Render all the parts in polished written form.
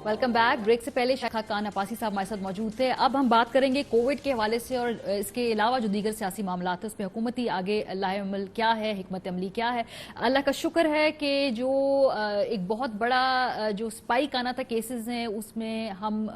Welcome back. Break से पहले शाखा खान अपासी साहब हमारे साथ मौजूद थे। अब हम बात करेंगे कोविड के हवाले से और इसके अलावा जो दीगर सियासी मामला है उसमें हुकूमती आगे लाएअमल क्या है, हिकमत अमली क्या है। अल्लाह का शुक्र है कि जो एक बहुत बड़ा जो स्पाइक आना था केसेस हैं उसमें हम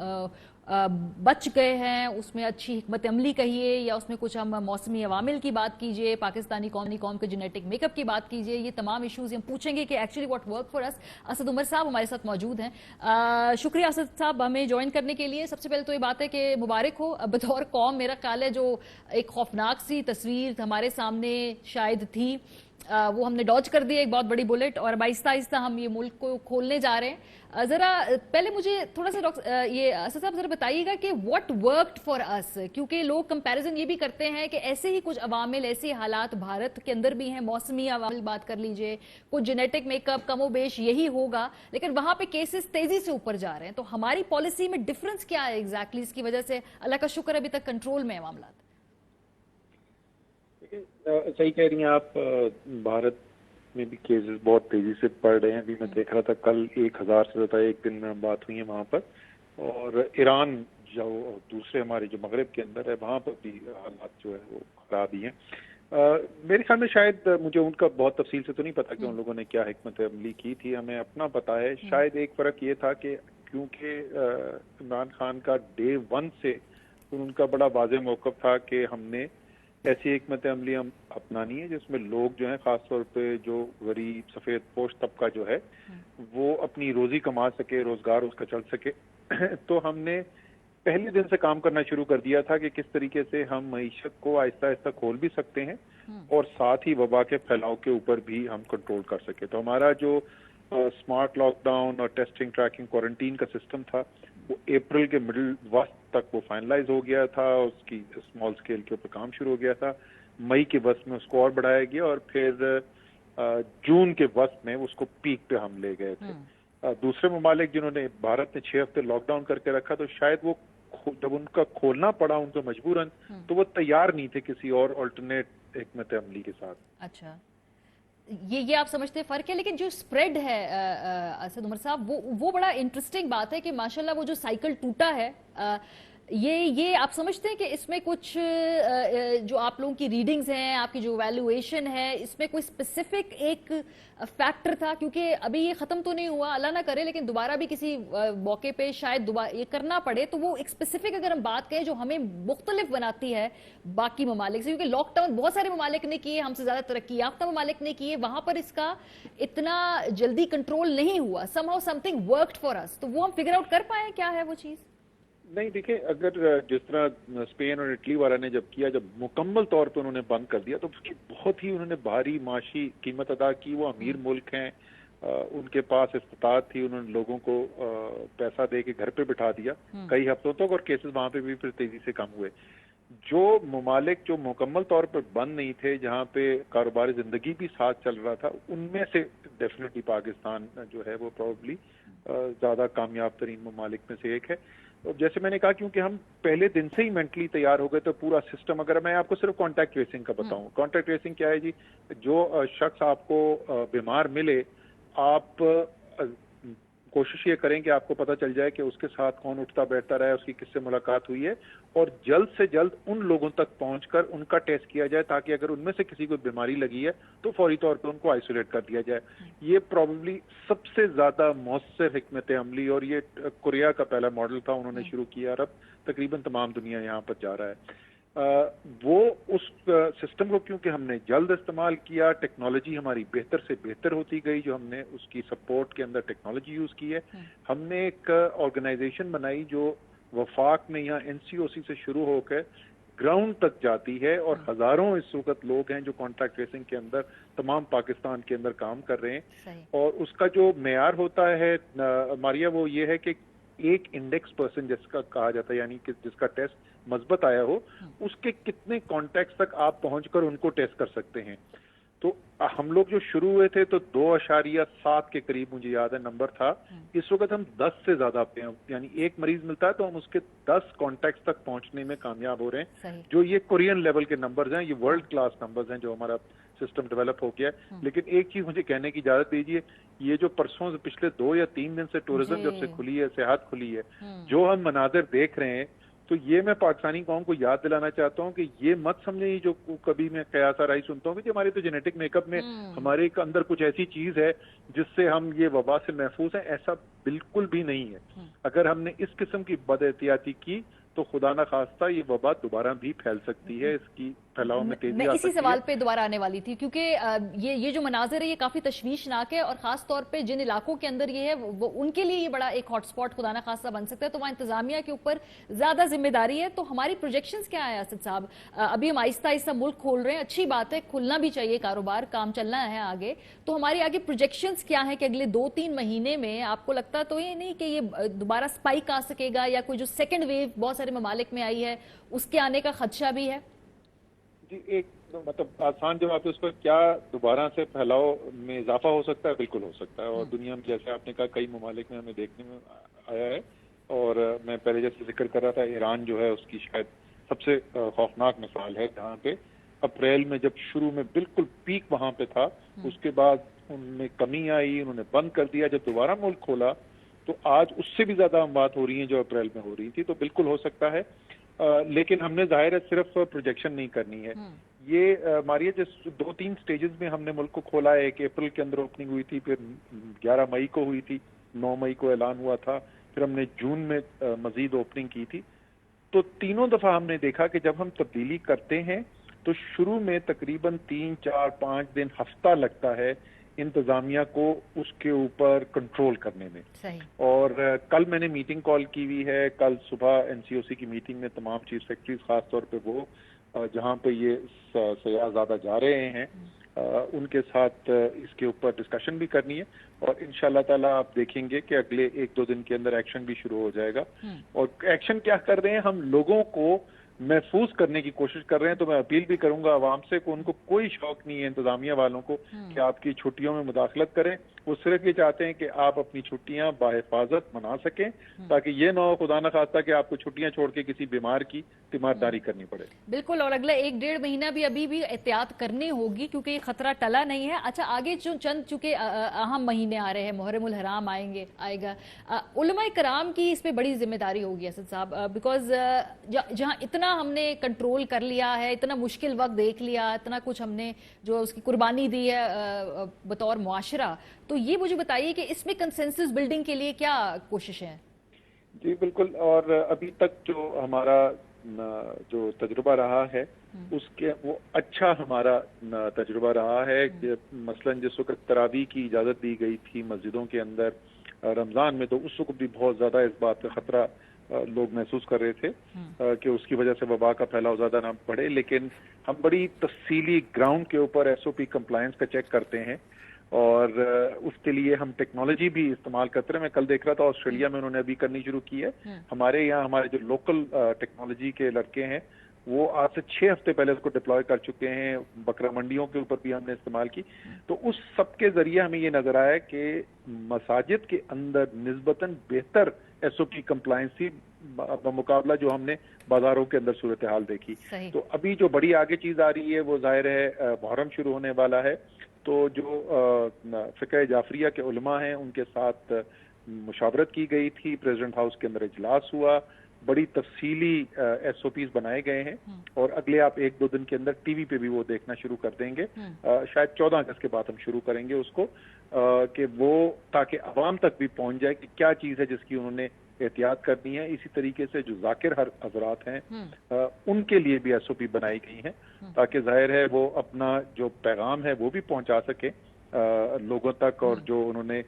बच गए हैं। उसमें अच्छी हिकमत अमली कहिए या उसमें कुछ हम मौसमी अवामिल की बात कीजिए, पाकिस्तानी कौम के जेनेटिक मेकअप की बात कीजिए, ये तमाम इश्यूज हम पूछेंगे कि actually what work for us. Asad Umar साहब हमारे साथ मौजूद हैं। शुक्रिया असद साहब हमें ज्वाइन करने के लिए। सबसे पहले तो ये बात है कि मुबारक हो बतौर कौम। मेरा ख्याल है जो एक खौफनाक सी तस्वीर हमारे सामने शायद थी वो हमने डॉज कर दी, एक बहुत बड़ी बुलेट, और आहिस्ता आहिस्ता हम ये मुल्क को खोलने जा रहे हैं। जरा पहले मुझे थोड़ा सा ये असद साहब जरा बताइएगा कि व्हाट वर्कड फॉर अस, क्योंकि लोग कंपैरिजन ये भी करते हैं कि ऐसे ही कुछ अवामिल, ऐसे हालात भारत के अंदर भी हैं। मौसमी अवामिल बात कर लीजिए, कुछ जेनेटिक मेकअप कमोबेश यही होगा, लेकिन वहां पे केसेस तेजी से ऊपर जा रहे हैं। तो हमारी पॉलिसी में डिफरेंस क्या है एग्जैक्टली इसकी वजह से अल्लाह का शुक्र अभी तक कंट्रोल में है मामला? सही कह रही हैं आप। भारत में भी केसेस बहुत तेजी से बढ़ रहे हैं। अभी मैं देख रहा था कल 1000 से ज्यादा एक दिन में बात हुई है वहाँ पर। और ईरान जो दूसरे हमारे जो मगरब के अंदर है वहाँ पर भी हालात जो है वो खराब ही हैं। मेरे ख्याल में शायद, मुझे उनका बहुत तफसील से तो नहीं पता कि उन लोगों ने क्या हिकमत अमली की थी, हमें अपना पता है। शायद एक फ़र्क ये था कि क्योंकि इमरान खान का डे 1 से उनका बड़ा वाज़ेह मौक़िफ़ था कि हमने ऐसी हिकमत अमली हम अपनानी है जिसमें लोग जो हैं, खासतौर पे जो गरीब सफ़ेद पोश तबका जो है वो अपनी रोज़ी कमा सके, रोज़गार उसका चल सके। तो हमने पहले दिन से काम करना शुरू कर दिया था कि किस तरीके से हम मईशत को आहिस्ता आहिस्ता खोल भी सकते हैं और साथ ही वबा के फैलाव के ऊपर भी हम कंट्रोल कर सके। तो हमारा जो स्मार्ट लॉकडाउन और टेस्टिंग, ट्रैकिंग, क्वारंटीन का सिस्टम था वो अप्रैल के मिडिल वक्त तक वो फाइनलाइज हो गया था। उसकी स्मॉल स्केल के ऊपर काम शुरू हो गया था। मई के वक्त में उसको और बढ़ाया गया और फिर जून के वक्त में उसको पीक पे हम ले गए थे। दूसरे ममालिक जिन्होंने, भारत ने 6 हफ्ते लॉकडाउन करके रखा, तो शायद वो जब उनका खोलना पड़ा उनको मजबूरन, तो वो तैयार नहीं थे किसी और अल्टरनेट हिकमत अमली के साथ। अच्छा, ये आप समझते हैं फर्क है। लेकिन जो स्प्रेड है असद उमर साहब, वो बड़ा इंटरेस्टिंग बात है कि माशाल्लाह वो जो साइकिल टूटा है, ये आप समझते हैं कि इसमें कुछ जो आप लोगों की रीडिंग्स हैं, आपकी जो वैल्यूएशन है, इसमें कोई स्पेसिफिक एक फैक्टर था? क्योंकि अभी ये खत्म तो नहीं हुआ, अल्लाह ना करे, लेकिन दोबारा भी किसी मौके पे शायद दोबारा ये करना पड़े। तो वो एक स्पेसिफिक अगर हम बात करें जो हमें मुख्तलिफ बनाती है बाकी ममालिक से, क्योंकि लॉकडाउन बहुत सारे ममालिक ने किए, हमसे ज्यादा तरक्की याफ्ता ममालिक ने किए, वहां पर इसका इतना जल्दी कंट्रोल नहीं हुआ। Somehow something worked for us, तो वो हम फिगर आउट कर पाए क्या है वो चीज? नहीं, देखिए, अगर जिस तरह स्पेन और इटली वाला ने जब किया, जब मुकम्मल तौर पे उन्होंने बंद कर दिया, तो उसकी बहुत ही उन्होंने भारी माशी कीमत अदा की। वो अमीर मुल्क हैं, उनके पास इस्तात थी, उन्होंने लोगों को पैसा दे के घर पे बिठा दिया कई हफ्तों तक, और केसेस वहां पे भी फिर तेजी से कम हुए। जो ममालिक जो मुकम्मल तौर पर बंद नहीं थे, जहाँ पे कारोबारी जिंदगी भी साथ चल रहा था, उनमें से डेफिनेटली पाकिस्तान जो है वो प्रोबेबली ज्यादा कामयाब तरीन ममालिक में से एक है। तो जैसे मैंने कहा, क्योंकि हम पहले दिन से ही मेंटली तैयार हो गए, तो पूरा सिस्टम, अगर मैं आपको सिर्फ कॉन्टैक्ट ट्रेसिंग का बताऊं, कॉन्टैक्ट ट्रेसिंग क्या है जी? जो शख्स आपको बीमार मिले, आप कोशिश ये करें कि आपको पता चल जाए कि उसके साथ कौन उठता बैठता रहा है, उसकी किससे मुलाकात हुई है, और जल्द से जल्द उन लोगों तक पहुंचकर उनका टेस्ट किया जाए, ताकि अगर उनमें से किसी को बीमारी लगी है तो फौरी तौर पर उनको आइसोलेट कर दिया जाए। ये प्रोबेबली सबसे ज्यादा मौसर हिकमत अमली, और ये कोरिया का पहला मॉडल था, उन्होंने शुरू किया, और अब तकरीबन तमाम दुनिया यहाँ पर जा रहा है। वो उस सिस्टम को क्योंकि हमने जल्द इस्तेमाल किया, टेक्नोलॉजी हमारी बेहतर से बेहतर होती गई, जो हमने उसकी सपोर्ट के अंदर टेक्नोलॉजी यूज की है। हमने एक ऑर्गेनाइजेशन बनाई जो वफाक में यहाँ एनसीओसी से शुरू होकर ग्राउंड तक जाती है, और हजारों इस वक्त लोग हैं जो कॉन्ट्रैक्ट ट्रेसिंग के अंदर तमाम पाकिस्तान के अंदर काम कर रहे हैं। और उसका जो मेयार होता है मारिया, वो ये है कि एक इंडेक्स पर्सन जिसका कहा जाता है, यानी कि जिसका टेस्ट मजबूत आया हो, उसके कितने कॉन्टैक्ट्स तक आप पहुंचकर उनको टेस्ट कर सकते हैं। तो हम लोग जो शुरू हुए थे तो 2.7 के करीब, मुझे याद है, नंबर था। इस वक्त हम 10 से ज्यादा पे हैं, यानी एक मरीज मिलता है तो हम उसके 10 कॉन्टैक्ट्स तक पहुंचने में कामयाब हो रहे हैं। जो ये कोरियन लेवल के नंबर्स हैं, ये वर्ल्ड क्लास नंबर्स हैं जो हमारा सिस्टम डेवलप हो गया है। लेकिन एक चीज मुझे कहने की इजाजत दीजिए, ये जो परसों से पिछले 2 या 3 दिन से टूरिज्म जब से खुली है, सेहत खुली है, जो हम मनाजिर देख रहे हैं, तो ये मैं पाकिस्तानी कौम को याद दिलाना चाहता हूँ कि ये मत समझे जो कभी मैं कयास आराई सुनता हूँ कि हमारे तो जेनेटिक मेकअप में हमारे अंदर कुछ ऐसी चीज है जिससे हम ये वबा से महफूज हैं। ऐसा बिल्कुल भी नहीं है। अगर हमने इस किस्म की बदएहतियाती की तो खुदा ना खास्ता ये वबा दोबारा भी फैल सकती है, इसकी फैलाव में तेजी आ सकती है। मैं इसी सवाल पे दोबारा आने वाली थी, क्योंकि ये जो मनाजिर है ये काफी तशवीशनाक है, और खास तौर पे जिन इलाकों के अंदर ये है वो उनके लिए ये बड़ा एक हॉटस्पॉट खुदा ना खास्ता बन सकता है। तो वहाँ इंतजामिया के ऊपर ज्यादा जिम्मेदारी है। तो हमारी प्रोजेक्शंस क्या है असद साहब? अभी हम आहिस्ता आहिस्ता मुल्क खोल रहे हैं, अच्छी बात है, खुलना भी चाहिए कारोबार, काम चलना है आगे। तो हमारी आगे प्रोजेक्शंस क्या है कि अगले 2-3 महीने में आपको लगता तो ये नहीं कि ये दोबारा स्पाइक आ सकेगा, या कोई जो सेकेंड वेव बहुत सारे ममालिक में आई है उसके आने का खदशा भी है? जी, एक मतलब आसान जवाब है उस पर, क्या दोबारा से फैलाव में इजाफा हो सकता है? बिल्कुल हो सकता है। और दुनिया में जैसे आपने कहा कई ममालिक में हमें देखने में आया है। और मैं पहले जैसे जिक्र कर रहा था, ईरान जो है उसकी शायद सबसे खौफनाक मिसाल है, जहाँ पे अप्रैल में जब शुरू में बिल्कुल पीक वहां पे था, उसके बाद उनमें कमी आई, उन्होंने बंद कर दिया। जब दोबारा मुल्क खोला तो आज उससे भी ज्यादा बात हो रही है जो अप्रैल में हो रही थी। तो बिल्कुल हो सकता है। लेकिन हमने जाहिर है सिर्फ प्रोजेक्शन नहीं करनी है। ये मारिया जिस 2-3 स्टेजेस में हमने मुल्क को खोला है, 1 अप्रैल के अंदर ओपनिंग हुई थी, फिर 11 मई को हुई थी, 9 मई को ऐलान हुआ था, फिर हमने जून में मजीद ओपनिंग की थी। तो तीनों दफा हमने देखा कि जब हम तब्दीली करते हैं तो शुरू में तकरीबन 3, 4, 5 दिन, हफ्ता लगता है इंतजामिया को उसके ऊपर कंट्रोल करने में। सही। और कल मैंने मीटिंग कॉल की हुई है। कल सुबह एनसीओसी की मीटिंग में तमाम चीफ सेक्रेटरीज, खास तौर पे वो जहां पे ये सयाहज़ादा जा रहे हैं, उनके साथ इसके ऊपर डिस्कशन भी करनी है। और इंशाल्लाह ताला आप देखेंगे कि अगले 1-2 दिन के अंदर एक्शन भी शुरू हो जाएगा। और एक्शन क्या कर रहे हैं, हम लोगों को महफूज करने की कोशिश कर रहे हैं। तो मैं अपील भी करूंगा आवाम से कि उनको कोई शौक नहीं है, इंतजामिया वालों को, कि आपकी छुट्टियों में मुदाखलत करें। वो सिर्फ ये चाहते हैं कि आप अपनी छुट्टियां बाहिफाजत मना सकें, ताकि ये ना हो खुदा न खास्ता कि आपको छुट्टियां छोड़ के किसी बीमार की तीमारदारी करनी पड़े। बिल्कुल। और अगला 1-1.5 महीना भी अभी भी एहतियात करनी होगी, क्योंकि ये खतरा टला नहीं है। अच्छा, आगे जो चुके अहम महीने आ रहे हैं, मुहर्रमुल हराम आएगा, उलमा कराम की इस पे बड़ी जिम्मेदारी होगी असद साहब, बिकॉज जहाँ इतना हमने कंट्रोल कर लिया है, इतना मुश्किल वक्त देख लिया, इतना कुछ हमने जो उसकी कुर्बानी दी है बतौर मुआशरा, तो ये मुझे बताइए कि इसमें कंसेंसस बिल्डिंग के लिए क्या कोशिशें हैं? जी बिल्कुल। और अभी तक जो हमारा जो तजुर्बा रहा है उसके वो अच्छा हमारा तजुर्बा रहा है कि मसलन जिस वक्त तरावी की इजाजत दी गई थी मस्जिदों के अंदर रमजान में, तो उस वक्त भी बहुत ज्यादा इस बात का खतरा लोग महसूस कर रहे थे कि उसकी वजह से वबा का फैलाव ज्यादा ना बढ़े। लेकिन हम बड़ी तफसीली ग्राउंड के ऊपर एसओपी कंप्लायंस का चेक करते हैं, और उसके लिए हम टेक्नोलॉजी भी इस्तेमाल करते हैं। मैं कल देख रहा था ऑस्ट्रेलिया में उन्होंने अभी करनी शुरू की है। हमारे यहाँ हमारे जो लोकल टेक्नोलॉजी के लड़के हैं वो आज से 6 हफ्ते पहले उसको डिप्लॉय कर चुके हैं। बकरा मंडियों के ऊपर भी हमने इस्तेमाल की। तो उस सब के जरिए हमें ये नजर आया कि मसाजिद के अंदर निस्बतन बेहतर एसओपी कंप्लायंस थी बमुकाबला जो हमने बाजारों के अंदर सूरत हाल देखी। तो अभी जो बड़ी आगे चीज आ रही है वो जाहिर है मुहर्रम शुरू होने वाला है। तो जो फ़िक़्ह जाफरिया के उलमा हैं उनके साथ मुशावरत की गई थी, प्रेसिडेंट हाउस के अंदर इजलास हुआ, बड़ी तफसीली एसओपीज बनाए गए हैं। और अगले आप 1-2 दिन के अंदर टीवी पे भी वो देखना शुरू कर देंगे। शायद 14 अगस्त के बाद हम शुरू करेंगे उसको, कि वो ताकि आवाम तक भी पहुंच जाए कि क्या चीज है जिसकी उन्होंने एहतियात करनी है। इसी तरीके से जो जाकिर हजरात हैं उनके लिए भी एसओपी बनाई गई हैं, ताकि जाहिर है वो अपना जो पैगाम है वो भी पहुंचा सके लोगों तक, और जो उन्होंने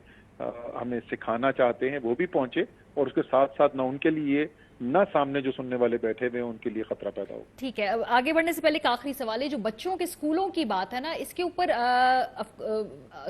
हमें सिखाना चाहते हैं वो भी पहुंचे, और उसके साथ साथ ना उनके लिए ना सामने जो सुनने वाले बैठे हुए हैं उनके लिए खतरा पैदा हो। ठीक है, आगे बढ़ने से पहले एक आखिरी सवाल है, जो बच्चों के स्कूलों की बात है ना, इसके ऊपर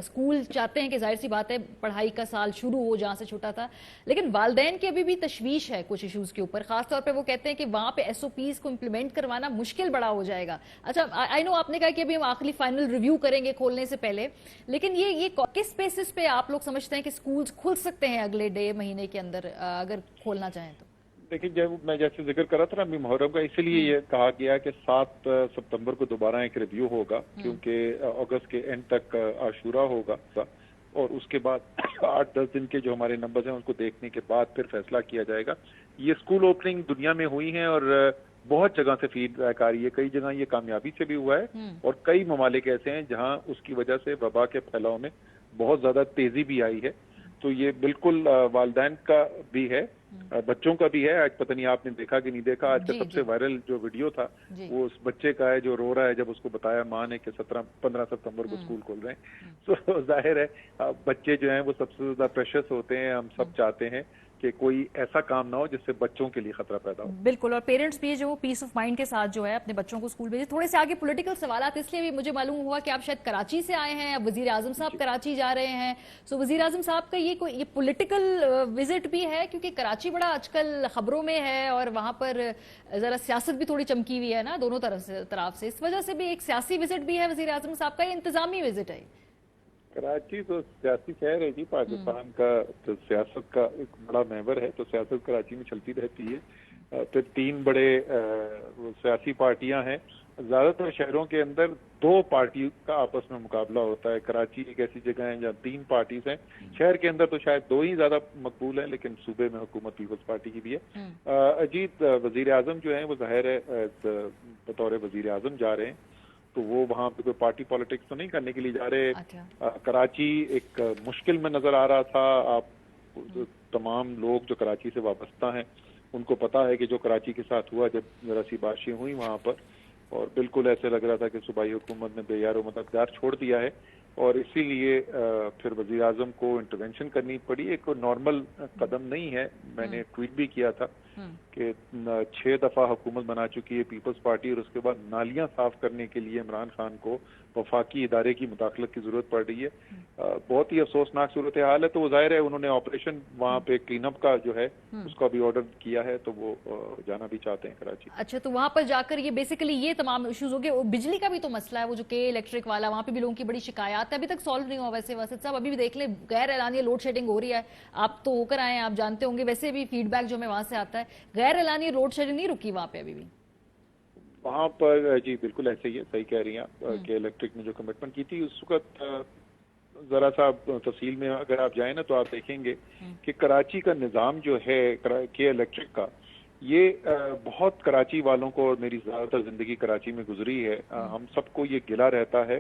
स्कूल चाहते हैं कि जाहिर सी बात है पढ़ाई का साल शुरू हो जहाँ से छूटा था, लेकिन वालदैन की अभी भी तशवीश है कुछ इशूज के ऊपर। खासतौर पे वो कहते हैं कि वहाँ पे एसओपीज को इम्प्लीमेंट करवाना मुश्किल बड़ा हो जाएगा। अच्छा, आई नो आपने कहा कि अभी हम आखिरी फाइनल रिव्यू करेंगे खोलने से पहले, लेकिन ये किस बेसिस पे आप लोग समझते हैं कि स्कूल खुल सकते हैं अगले 1.5 महीने के अंदर अगर खोलना चाहें तो? देखिए, जब मैं जैसे जिक्र कर रहा था ना अभी मुहर्रम का, इसीलिए ये कहा गया कि 7 सितंबर को दोबारा एक रिव्यू होगा, क्योंकि अगस्त के एंड तक आशूरा होगा और उसके बाद 8-10 दिन के जो हमारे नंबर्स हैं उसको देखने के बाद फिर फैसला किया जाएगा। ये स्कूल ओपनिंग दुनिया में हुई है और बहुत जगह से फीडबैक आ रही है, कई जगह ये कामयाबी से भी हुआ है और कई ममालिक ऐसे हैं जहां उसकी वजह से वबा के फैलाव में बहुत ज्यादा तेजी भी आई है। तो ये बिल्कुल वालिदैन का भी है, बच्चों का भी है। आज पता नहीं आपने देखा कि नहीं देखा, आज का सबसे वायरल जो वीडियो था वो उस बच्चे का है जो रो रहा है जब उसको बताया माँ ने कि 15 सितंबर को स्कूल खोल रहे हैं। तो जाहिर है बच्चे जो हैं वो सबसे ज्यादा प्रेशियस होते हैं, हम सब चाहते हैं कि कोई ऐसा काम ना हो जिससे बच्चों के लिए खतरा पैदा हो। बिल्कुल, और पेरेंट्स भी जो पीस ऑफ माइंड के साथ जो है अपने बच्चों को स्कूल भेजे। थोड़े से आगे पॉलिटिकल सवालात इसलिए भी मुझे मालूम हुआ कि आप शायद कराची से आए हैं, अब वजीर आजम साहब कराची जा रहे हैं। सो वजीर आजम साहब का ये पॉलिटिकल विजिट भी है, क्योंकि कराची बड़ा आजकल खबरों में है और वहां पर जरा सियासत भी थोड़ी चमकी हुई है ना दोनों तरफ से, इस वजह से भी एक सियासी विजिट भी है वजीर आजम साहब का, ये इंतजामी विजिट है। कराची तो सियासी शहर है जी, पाकिस्तान का तो सियासत का एक बड़ा महवर है, तो सियासत कराची में चलती रहती है। फिर 3 बड़े सियासी पार्टियां हैं। ज्यादातर शहरों के अंदर 2 पार्टी का आपस में मुकाबला होता है। कराची एक ऐसी जगह है जहाँ 3 पार्टीज हैं। शहर के अंदर तो शायद 2 ही ज्यादा मकबूल है, लेकिन सूबे में हुकूमत पीपल्स पार्टी की भी है। अजीत वजीर आजम जो है वो जाहिर है बतौर वजीर आजम जा रहे हैं, तो वो वहाँ पे कोई पार्टी पॉलिटिक्स तो नहीं करने के लिए जा रहे। अच्छा। कराची एक मुश्किल में नजर आ रहा था। आप तमाम लोग जो कराची से वाबस्ता हैं उनको पता है कि जो कराची के साथ हुआ जब जरा सी बारिशें हुई वहाँ पर, और बिल्कुल ऐसे लग रहा था कि सूबाई हुकूमत ने बेयार मददगार छोड़ दिया है और इसीलिए फिर वजीर आजम को इंटरवेंशन करनी पड़ी। एक नॉर्मल कदम नहीं है, मैंने ट्वीट भी किया था कि 6 दफा हुकूमत बना चुकी है पीपल्स पार्टी और उसके बाद नालियां साफ करने के लिए इमरान खान को वफाकी इदारे की मुदाखलत की जरूरत पड़ रही है। बहुत ही अफसोसनाक सूरत हाल है। तो वो जाहिर है उन्होंने ऑपरेशन वहाँ पे क्लीन अप का जो है उसका भी ऑर्डर किया है, तो वो जाना भी चाहते हैं कराची। अच्छा, तो वहां पर जाकर ये बेसिकली ये तमाम इश्यूज हो गए। बिजली का भी तो मसला है, वो जो के इलेक्ट्रिक वाला, वहाँ पे भी लोगों की बड़ी शिकायत है, अभी तक सॉल्व नहीं हुआ। वैसे वैसे साहब अभी भी देख लें, गैर एलानिया लोड शेडिंग हो रही है, आप तो होकर आए हैं, आप जानते होंगे। वैसे भी फीडबैक जो हमें वहां से आता है, गैर एलानिया लोड शेडिंग नहीं रुकी वहाँ पे अभी भी। वहाँ पर जी बिल्कुल ऐसे ही है, सही कह रही हैं आप कि इलेक्ट्रिक ने जो कमिटमेंट की थी उस वक्त जरा सा तफसील में अगर आप जाए ना तो आप देखेंगे कि कराची का निज़ाम जो है के इलेक्ट्रिक का, ये बहुत कराची वालों को, और मेरी ज्यादातर जिंदगी कराची में गुजरी है, हम सबको ये गिला रहता है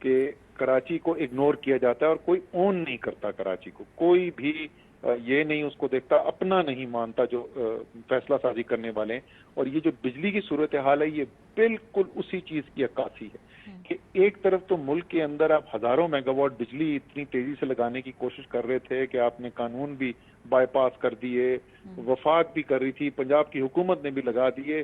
कि कराची को इग्नोर किया जाता है और कोई ओन नहीं करता कराची को। कोई भी ये नहीं उसको देखता, अपना नहीं मानता जो फैसला साजी करने वाले हैं। और ये जो बिजली की सूरत हाल है ये बिल्कुल उसी चीज की अक्कासी है कि एक तरफ तो मुल्क के अंदर आप हजारों मेगावाट बिजली इतनी तेजी से लगाने की कोशिश कर रहे थे कि आपने कानून भी बाईपास कर दिए, वफाक भी कर रही थी, पंजाब की हुकूमत ने भी लगा दिए।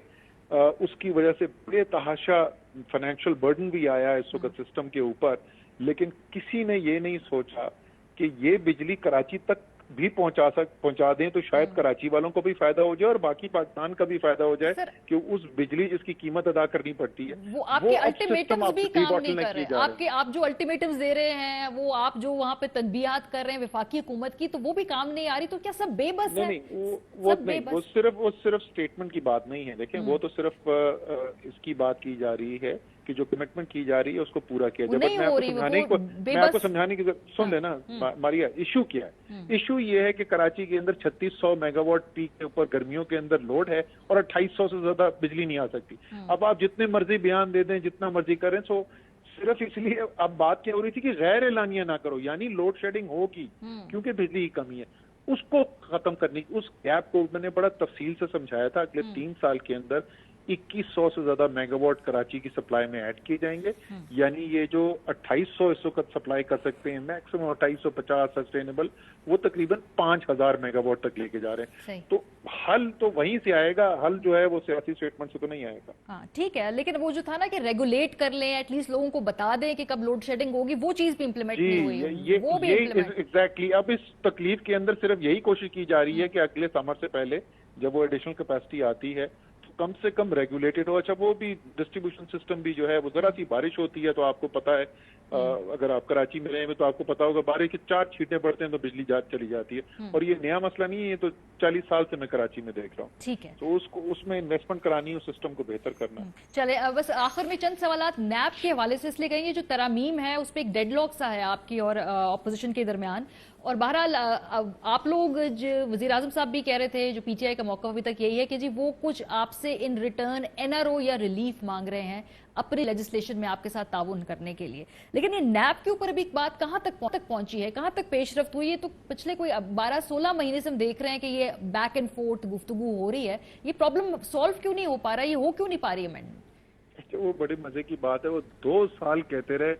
उसकी वजह से बेतहाशा फाइनेंशियल बर्डन भी आया इस वक्त सिस्टम के ऊपर, लेकिन किसी ने ये नहीं सोचा कि ये बिजली कराची तक भी पहुंचा दें तो शायद कराची वालों को भी फायदा हो जाए और बाकी पाकिस्तान का भी फायदा हो जाए कि उस बिजली जिसकी कीमत अदा करनी पड़ती है वो आपके अल्टीमेटम्स भी काम नहीं कर रहे। आप जो अल्टीमेटम्स दे रहे हैं, वो आप जो वहां पे तदबीयात कर रहे हैं वफाकी हुकूमत की, तो वो भी काम नहीं आ रही। तो क्या सब बेबस है? नहीं, वो सिर्फ स्टेटमेंट की बात नहीं है। देखें, वो तो सिर्फ इसकी बात की जा रही है कि जो कमिटमेंट की जा रही है उसको पूरा किया जाए। मैं आपको समझाने की सुन लेना मारिया, इशू क्या है? इशू ये है कि कराची के अंदर 3600 मेगावाट पीक के ऊपर गर्मियों के अंदर लोड है और 2800 से ज्यादा बिजली नहीं आ सकती। अब आप जितने मर्जी बयान दे दें, जितना मर्जी करें, सो सिर्फ इसलिए अब बात क्या हो रही थी कि गैर एलानिया ना करो, यानी लोड शेडिंग होगी क्योंकि बिजली की कमी है, उसको खत्म करने की, उस गैप को मैंने बड़ा तफसील से समझाया था। अगले 3 साल के अंदर 2100 से ज्यादा मेगावाट कराची की सप्लाई में ऐड किए जाएंगे, यानी ये जो 2800 इस वक्त सप्लाई कर सकते हैं, मैक्सिमम 2850 सस्टेनेबल, वो तकरीबन 5000 मेगावाट तक लेके जा रहे हैं। तो हल तो वहीं से आएगा, हल जो है वो सियासी स्टेटमेंट से तो नहीं आएगा। हाँ ठीक है, लेकिन वो जो था ना कि रेगुलेट कर लें, एटलीस्ट लोगों को बता दें कि कब लोड शेडिंग होगी, वो चीज भी इम्प्लीमेंट नहीं हुई। वो भी एग्जैक्टली अब इस तकलीफ के अंदर सिर्फ यही कोशिश की जा रही है कि अगले समर से पहले जब वो एडिशनल कैपेसिटी आती है कम से कम रेगुलेटेड हो। अच्छा, वो भी डिस्ट्रीब्यूशन सिस्टम भी जो है वो जरा सी बारिश होती है तो आपको पता है اگر آپ کراچی میں رہے ہیں تو آپ کو پتا ہوگا بارش کے 4 چھینٹیں پڑتے ہیں تو بجلی چلی جاتی ہے، اور یہ نیا مسئلہ نہیں ہے، یہ تو 40 سال سے میں کراچی میں دیکھ رہا ہوں. ٹھیک ہے، تو اس میں انویسٹمنٹ کرانی ہے، اس سسٹم کو بہتر کرنا ہے. چلے بس آخر میں چند سوالات نیب کے حوالے سے اس لیے کہیں گے، جو ترامیم ہے اس پہ ایک ڈیڈ لاک سا ہے آپ کی اور اپوزیشن کے درمیان، اور بہرحال آپ لوگ جو وزیر اعظم صاحب بھی کہہ رہے تھے، جو پی ٹی آئی کا موقف ابھی تک یہی ہے کہ جی وہ کچھ آپ سے in return N R O یا ریلیف مانگ رہے ہیں اپنی لیجسلیشن میں آپ کے ساتھ تعاون کرنے کے لیے. لیکن یہ نیب کے اوپر ابھی بات کہاں تک پہنچی ہے، کہاں تک پیش رفت ہوئی ہے؟ تو پچھلے کوئی 12-16 مہینے سے ہم دیکھ رہے ہیں کہ یہ بیک اینڈ فورتھ گفتگو ہو رہی ہے، یہ پرابلم سالو کیوں نہیں ہو پا رہا، یہ ہو کیوں نہیں پا رہی امینڈمنٹ؟ وہ بڑے مزے کی بات ہے، وہ 2 سال کہتے رہے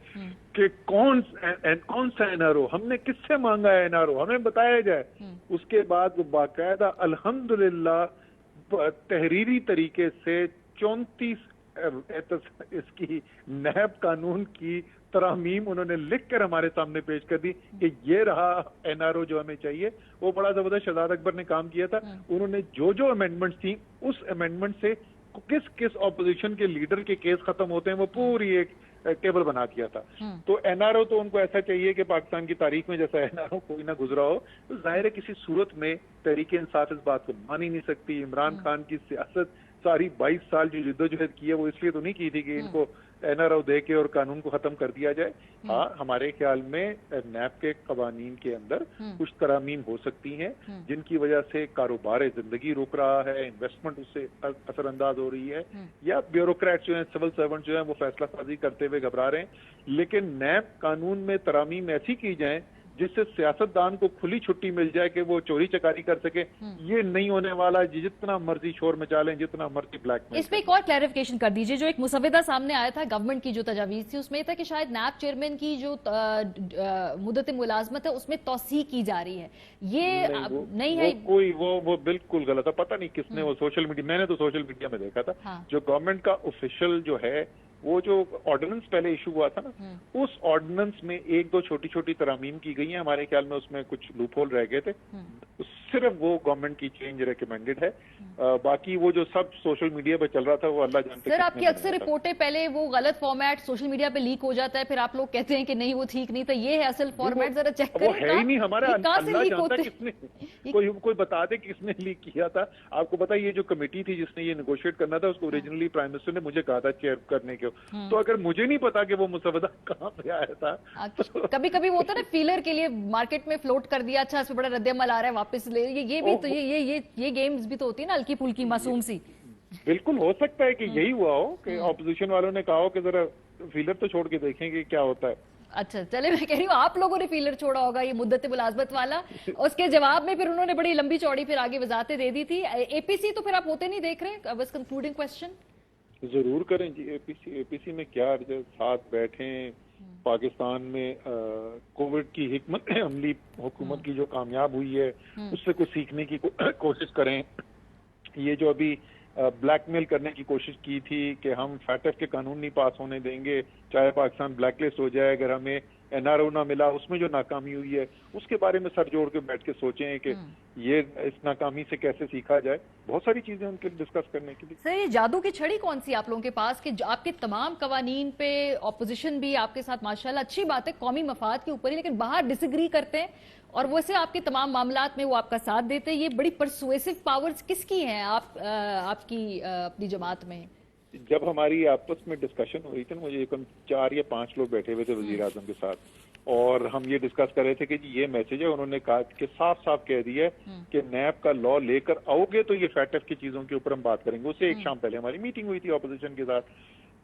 کہ کون سا این آر او، ہم نے کس سے مانگا ہے این آر او، ہمیں بتایا جائے. اس کے بعد وہ باقاعدہ الحمدللہ تحریری طریقے سے 34 اس کی نیب قانون کی ترامیم انہوں نے لکھ کر ہمارے سامنے پیش کر دی کہ یہ رہا این آر او جو ہمیں چاہیے. وہ بڑا زبردست شہزاد اکبر نے کام کیا تھا، انہوں نے جو امینڈمنٹ تھیں اس امینڈمنٹ سے کس اپوزیشن کے لیڈر کے کیس ختم ہوتے ہیں وہ پوری ایک ٹیبل بنا دیا تھا. تو این آر او تو ان کو ایسا چاہیے کہ پاکستان کی تاریخ میں جیسا این آر او کوئی نہ گزرا ہو. تو ظاہر ہے کسی صورت میں تحریک انصاف اس بات کو مان ہی نہیں سکتی. عمران خان کی سیاست ساری 22 سال جو جدوجہد کی ہے وہ اس لیے تو نہیں کی تھی کہ ان کو این آر او دے کے اور قانون کو ختم کر دیا جائے. ہاں ہمارے خیال میں نیب کے قوانین کے اندر کچھ ترامیم ہو سکتی ہیں جن کی وجہ سے کاروبار زندگی رک رہا ہے، انویسٹمنٹ اس سے اثر انداز ہو رہی ہے، یا بیوروکریٹ جو ہیں، سول سرونٹ جو ہیں وہ فیصلہ سازی کرتے ہوئے گھبرا رہے ہیں. لیکن نیب قانون میں ترامیم ایسی کی جائیں جس سے سیاستدان کو کھلی چھٹی مل جائے کہ وہ چوری چکاری کر سکے. یہ نہیں ہونے والا، جتنا مرضی شور مچا لیں، جتنا مرضی بلیک میل. اس پہ ایک اور کلیریفیکیشن کر دیجئے. جو ایک مسودہ سامنے آیا تھا گورنمنٹ کی جو تجاویز تھی اس میں یہ تھا کہ شاید نیب چیئرمین کی جو مدت ملازمت ہے اس میں توسیع کی جا رہی ہے، یہ نہیں ہے. وہ بالکل غلط ہے. پتہ نہیں کس نے وہ سوشل میڈیا، میں نے تو سوشل میڈیا میں دیکھا تھا، جو گورنمنٹ کا آفیشل جو ہے وہ جو آرڈیننس پہلے ایشو ہوا تھا نا، اس آرڈیننس میں 1-2 چھوٹی ترامیم کی گئی ہیں. ہمارے خیال میں اس میں کچھ لوپ ہول رہ گئے تھے، صرف وہ گورنمنٹ کی چینج ریکمینڈڈ ہے. باقی وہ جو سب سوشل میڈیا پہ چل رہا تھا وہ اللہ جانتے. سر آپ کی اکثر رپورٹیں پہلے وہ غلط فارمیٹ سوشل میڈیا پہ لیک ہو جاتا ہے، پھر آپ لوگ کہتے ہیں کہ نہیں وہ ٹھیک نہیں تھا، یہ ہے اصل فارمیٹ، ذرا چیک کریں. وہ ہے ہی نہیں ہمارا، اللہ جانتا کس نے، کوئی بتا دے کس نے لیک کیا تھا. آپ کو پتا یہ جو کمیٹی تھی جس نے یہ نیگوشیٹ کرنا تھا، اس کو اوریجنلی پرائم منسٹر نے مجھے کہا تھا چیئر کرنے کے. تو اگر مجھے نہیں پتا کہ وہ مسودہ کہاں پہ آیا تھا. کبھی کبھی وہ ہوتا ہے نا فیلر کے لیے مارکیٹ میں فلوٹ کر دیا، اچھا اس پہ بڑا رد عمل آ رہا ہے واپس لے، یہ بھی تو یہ گیمز بھی تو ہوتی ہے نا ہلکی پھلکی معصوم سی. بالکل ہو سکتا ہے کہ یہی ہوا ہو کہ اپوزیشن والوں نے کہا ہو کہ ذرا فیلر تو چھوڑ کے دیکھیں کہ کیا ہوتا ہے. اچھا چلے، میں کہہ رہی ہوں آپ لوگوں نے فیلر چھوڑا ہوگا یہ مدت ملازمت والا. اس کے جواب میں پھر انہوں نے بڑی لمبی چوڑی پھر آگے وضاحتیں دے دی تھی. اے پی سی تو پھر آپ ہوتے نہیں دیکھ رہے؟ بس کنکلوڈنگ کوسچن ضرور کریں جی. اے پی سی میں کیا ساتھ بیٹھیں، پاکستان میں کووڈ کی حکمت عملی حکومت کی جو کامیاب ہوئی ہے اس سے کچھ سیکھنے کی کوشش کریں. یہ جو ابھی بلیک میل کرنے کی کوشش کی تھی کہ ہم فیٹف کے قانون نہیں پاس ہونے دیں گے چاہے پاکستان بلیک لسٹ ہو جائے اگر ہمیں این آر او نہ ملا، اس میں جو ناکامی ہوئی ہے اس کے بارے میں سر جوڑ کے بیٹھ کے سوچیں کہ یہ اس ناکامی سے کیسے سیکھا جائے. بہت ساری چیزیں ان کے ڈسکس کرنے کے لیے. سر یہ جادو کی چھڑی کون سی آپ لوگوں کے پاس کہ آپ کے تمام قوانین پہ اپوزیشن بھی آپ کے ساتھ ماشاءاللہ اچھی بات ہے قومی مفاد کے اوپر ہی، لیکن باہر ڈس ایگری کرتے ہیں اور ویسے آپ کے تمام معاملات میں وہ آپ کا ساتھ دیتے ہیں. یہ بڑی پرسویسو پاورز کس کی ہیں آپ کی اپنی جماعت میں؟ جب ہماری آپس میں ڈسکشن ہو رہی تھی نا، مجھے 4 یا 5 لوگ بیٹھے ہوئے تھے وزیر اعظم کے ساتھ، اور ہم یہ ڈسکس کر رہے تھے کہ جی یہ میسج ہے. انہوں نے کہا کہ صاف کہہ دیا ہے کہ نیب کا لا لے کر آؤ گے تو یہ فیٹف کی چیزوں کے اوپر ہم بات کریں گے. اس سے ایک شام پہلے ہماری میٹنگ ہوئی تھی اپوزیشن کے ساتھ.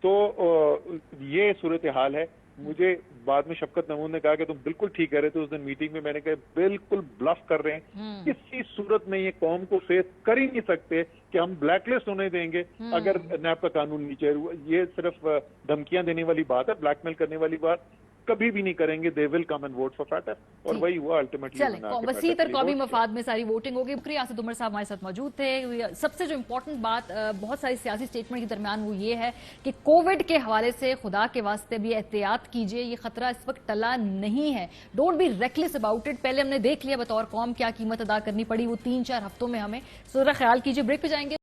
تو یہ صورتحال ہے. مجھے بعد میں شفقت محمود نے کہا کہ تم بالکل ٹھیک کہہ رہے تھے اس دن میٹنگ میں. میں نے کہا بالکل بلف کر رہے ہیں، کسی صورت میں یہ قوم کو فیس کر ہی نہیں سکتے کہ ہم بلیک لسٹ ہونے دیں گے اگر نیب کا قانون نیچے. یہ صرف دھمکیاں دینے والی بات ہے، بلیک میل کرنے والی بات کبھی بھی نہیں کریں گے. They will come and vote for FATF, اور وہی ہوا الٹیمیٹلی. وسیع تر قومی مفاد میں ساری ووٹنگ ہوگی. بکری اسد عمر صاحب ہمارے ساتھ موجود تھے. سب سے جو امپورٹنٹ بات بہت ساری سیاسی سٹیٹمنٹ کے درمیان وہ یہ ہے کہ کووڈ کے حوالے سے خدا کے واسطے بھی احتیاط کیجئے، یہ خطرہ اس وقت ٹلا نہیں ہے. Don't be reckless about it. پہلے ہم نے دیکھ لیا بطور قوم کیا قیمت ادا کرنی پڑی وہ 3-4 ہفتوں میں ہمیں. ذرا خیال کیجئے. بریک پہ جائیں گے.